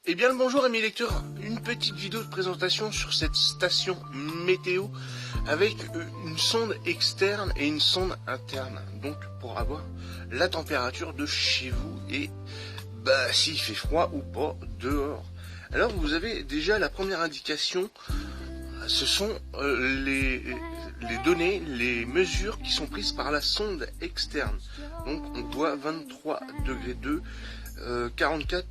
Eh bien le bonjour amis lecteurs, une petite vidéo de présentation sur cette station météo avec une sonde externe et une sonde interne, donc pour avoir la température de chez vous et s'il fait froid ou pas dehors. Alors vous avez déjà la première indication, ce sont les données, les mesures qui sont prises par la sonde externe. Donc on voit 23 degrés 2, 44%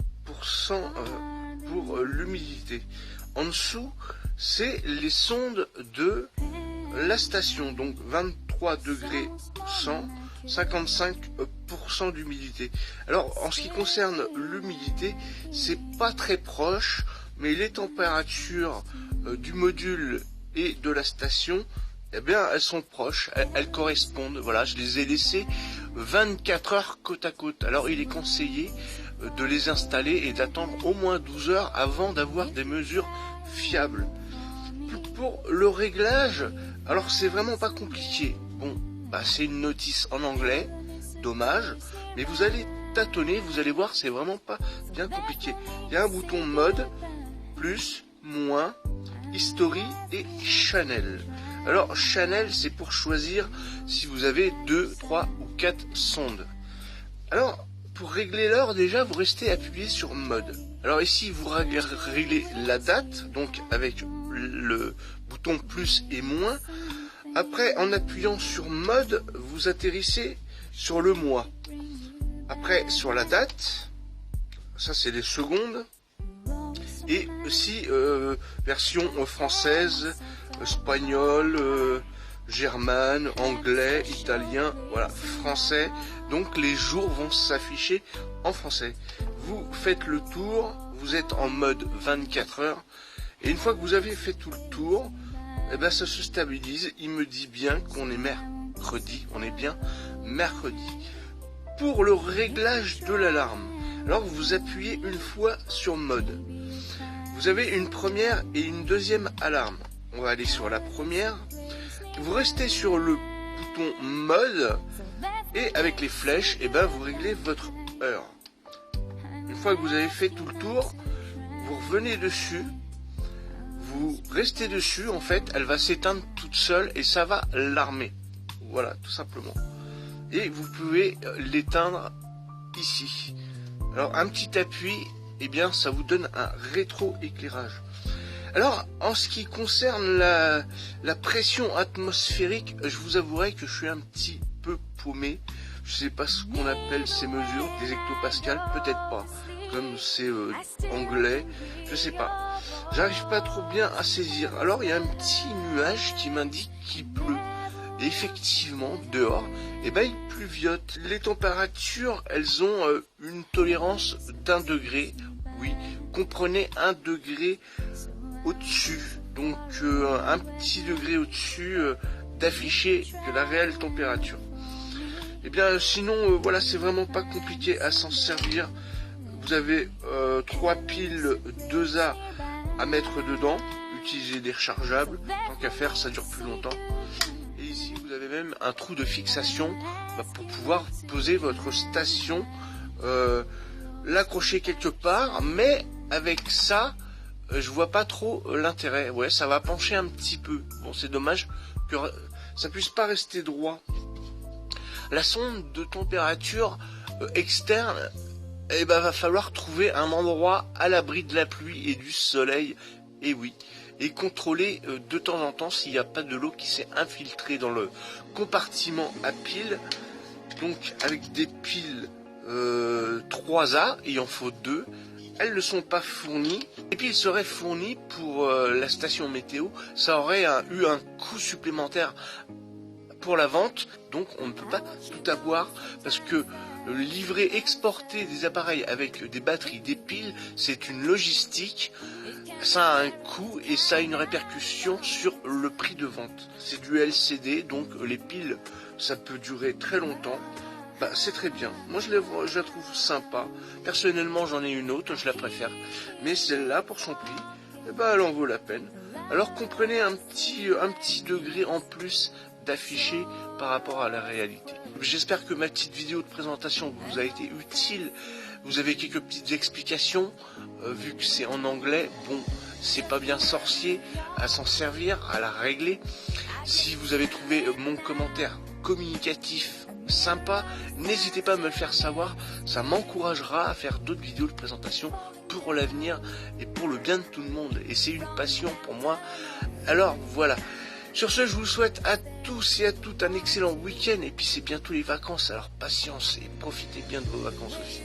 pour l'humidité. En dessous, c'est les sondes de la station, donc 23 degrés 100, 55% d'humidité. Alors en ce qui concerne l'humidité, c'est pas très proche, mais les températures du module et de la station, eh bien elles sont proches, elles correspondent. Voilà, je les ai laissées 24 heures côte à côte. Alors il est conseillé de les installer et d'attendre au moins 12 heures avant d'avoir des mesures fiables. Pour le réglage, alors c'est vraiment pas compliqué. Bon, c'est une notice en anglais, dommage, mais vous allez tâtonner, vous allez voir, c'est vraiment pas bien compliqué. Il y a un bouton mode, plus, moins, history et channel. Alors channel, c'est pour choisir si vous avez 2, 3 ou 4 sondes. Alors pour régler l'heure, déjà vous restez appuyé sur mode. Alors ici vous réglez la date, donc avec le bouton plus et moins. Après, en appuyant sur mode, vous atterrissez sur le mois. Après, sur la date, ça c'est les secondes. Et aussi version française, espagnole, germane, anglais, italien, voilà, français. Donc les jours vont s'afficher en français. Vous faites le tour, vous êtes en mode 24 heures. Et une fois que vous avez fait tout le tour, eh ben ça se stabilise. Il me dit bien qu'on est mercredi. On est bien mercredi. Pour le réglage de l'alarme, alors vous appuyez une fois sur mode. Vous avez une première et une deuxième alarme. On va aller sur la première. Vous restez sur le bouton mode et avec les flèches, eh ben vous réglez votre heure. Une fois que vous avez fait tout le tour, vous revenez dessus. Vous restez dessus, en fait, elle va s'éteindre toute seule et ça va l'armer. Voilà, tout simplement. Et vous pouvez l'éteindre ici. Alors, un petit appui, eh bien, ça vous donne un rétro-éclairage. Alors, en ce qui concerne la pression atmosphérique, je vous avouerai que je suis un petit peu paumé. Je sais pas ce qu'on appelle ces mesures, des hectopascales, peut-être pas. Comme c'est anglais, je sais pas. J'arrive pas trop bien à saisir. Alors il y a un petit nuage qui m'indique qu'il pleut. Et effectivement, dehors, eh ben il pluviote. Les températures, elles ont une tolérance d'1 degré. Oui, comprenez 1 degré au-dessus. Donc un petit degré au-dessus d'afficher que la réelle température. Eh bien sinon, voilà, c'est vraiment pas compliqué à s'en servir. Vous avez 3 piles 2A à mettre dedans. Utilisez des rechargeables. Tant qu'à faire, ça dure plus longtemps. Et ici, vous avez même un trou de fixation pour pouvoir poser votre station, l'accrocher quelque part. Mais avec ça, je vois pas trop l'intérêt. Ouais, ça va pencher un petit peu. Bon, c'est dommage que ça puisse pas rester droit. La sonde de température externe, eh ben va falloir trouver un endroit à l'abri de la pluie et du soleil, et oui, et contrôler de temps en temps s'il n'y a pas de l'eau qui s'est infiltrée dans le compartiment à piles. Donc avec des piles 3A, il en faut 2, elles ne sont pas fournies, et puis elles seraient fournies pour la station météo, ça aurait eu un coût supplémentaire pour la vente, donc on ne peut pas tout avoir, parce que livrer, exporter des appareils avec des batteries, des piles, c'est une logistique, ça a un coût et ça a une répercussion sur le prix de vente. C'est du LCD, donc les piles, ça peut durer très longtemps. C'est très bien. Moi je la trouve sympa. Personnellement j'en ai une autre, je la préfère. Mais celle-là, pour son prix, elle en vaut la peine. Alors comprenez un petit degré en plus d'afficher par rapport à la réalité. J'espère que ma petite vidéo de présentation vous a été utile. Vous avez quelques petites explications, vu que c'est en anglais, bon, c'est pas bien sorcier à s'en servir, à la régler. Si vous avez trouvé mon commentaire communicatif sympa, n'hésitez pas à me le faire savoir, ça m'encouragera à faire d'autres vidéos de présentation pour l'avenir et pour le bien de tout le monde, et c'est une passion pour moi. Alors voilà, sur ce, je vous souhaite à tous et à toutes un excellent week-end, et puis c'est bientôt les vacances, alors patience et profitez bien de vos vacances aussi.